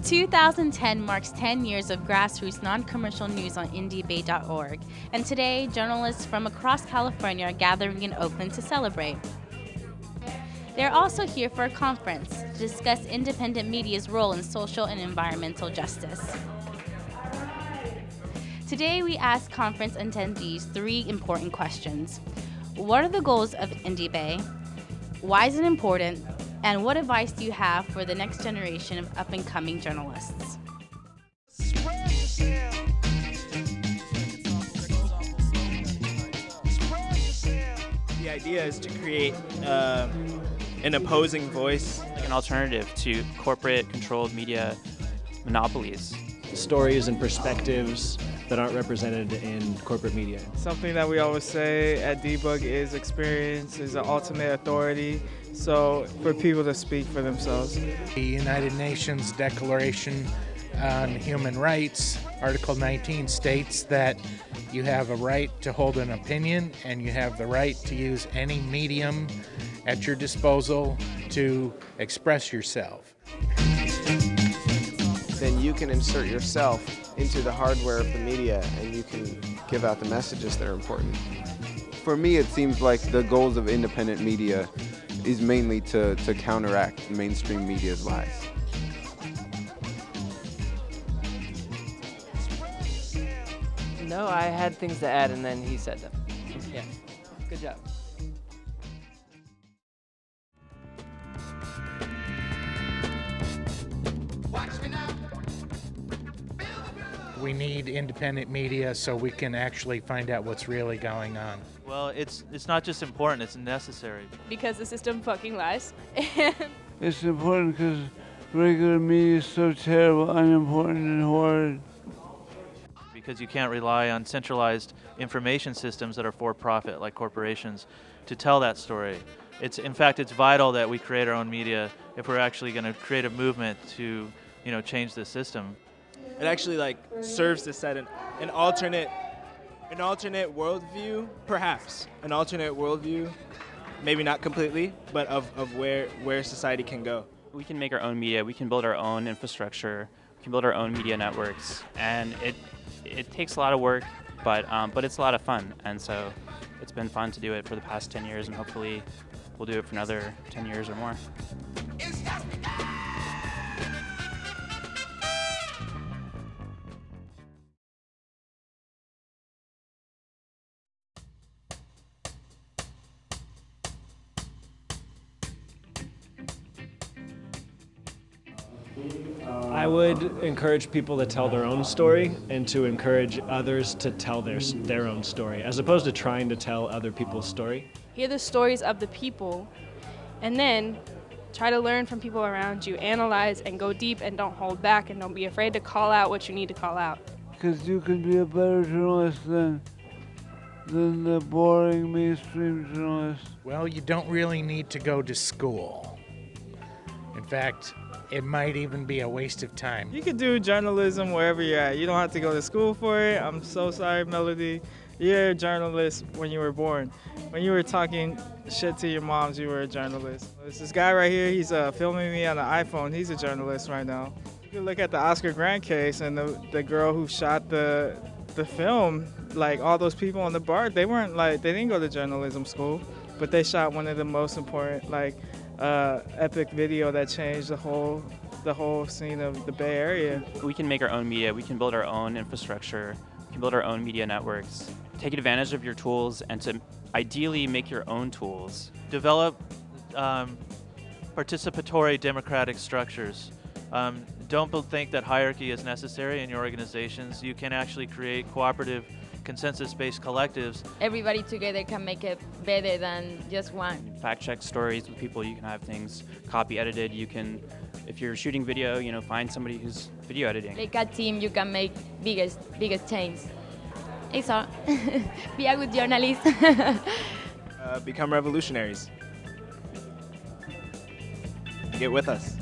2010 marks 10 years of grassroots non-commercial news on indiebay.org, and today journalists from across California are gathering in Oakland to celebrate. They're also here for a conference to discuss independent media's role in social and environmental justice. Today we ask conference attendees 3 important questions. What are the goals of IndieBay? Why is it important? And what advice do you have for the next generation of up-and-coming journalists? The idea is to create an opposing voice. An alternative to corporate-controlled media monopolies. Stories and perspectives that aren't represented in corporate media. Something that we always say at Debug is experience is the ultimate authority. So for people to speak for themselves. The United Nations Declaration on Human Rights, Article 19 states that you have a right to hold an opinion and you have the right to use any medium at your disposal to express yourself. Then you can insert yourself into the hardware of the media and you can give out the messages that are important. For me, it seems like the goals of independent media is mainly to counteract mainstream media's lies. No, I had things to add and then he said them. Yeah, good job. We need independent media so we can actually find out what's really going on. Well, it's not just important, it's necessary. Because the system fucking lies. It's important because regular media is so terrible, unimportant, and horrid. Because you can't rely on centralized information systems that are for profit, like corporations, to tell that story. In fact, it's vital that we create our own media if we're actually going to create a movement to, change the system. It actually serves to set an alternate worldview, perhaps an alternate worldview, maybe not completely, but of where society can go. We can make our own media. We can build our own infrastructure. We can build our own media networks, and it takes a lot of work, but it's a lot of fun, and so it's been fun to do it for the past 10 years, and hopefully we'll do it for another 10 years or more. I would encourage people to tell their own story and to encourage others to tell their own story, as opposed to trying to tell other people's story. Hear the stories of the people, and then try to learn from people around you, analyze and go deep, and don't hold back, and don't be afraid to call out what you need to call out. Because you can be a better journalist than the boring mainstream journalist. Well, you don't really need to go to school. In fact, it might even be a waste of time. You could do journalism wherever you're at. You don't have to go to school for it. I'm so sorry, Melody. You're a journalist when you were born. When you were talking shit to your moms, you were a journalist. There's this guy right here, he's filming me on an iPhone. He's a journalist right now. You look at the Oscar Grant case and the girl who shot the film, all those people on the bar, they didn't go to journalism school, but they shot one of the most important, epic video that changed the whole scene of the Bay Area. We can make our own media. We can build our own infrastructure. We can build our own media networks. Take advantage of your tools and to ideally make your own tools. Develop participatory democratic structures. Don't think that hierarchy is necessary in your organizations. You can actually create cooperative, consensus-based collectives. Everybody together can make it better than just one. Fact-check stories with people. You can have things copy edited. You can, if you're shooting video, find somebody who's video editing. Like a team, you can make biggest change. It's all. Be a good journalist. Become revolutionaries. Get with us.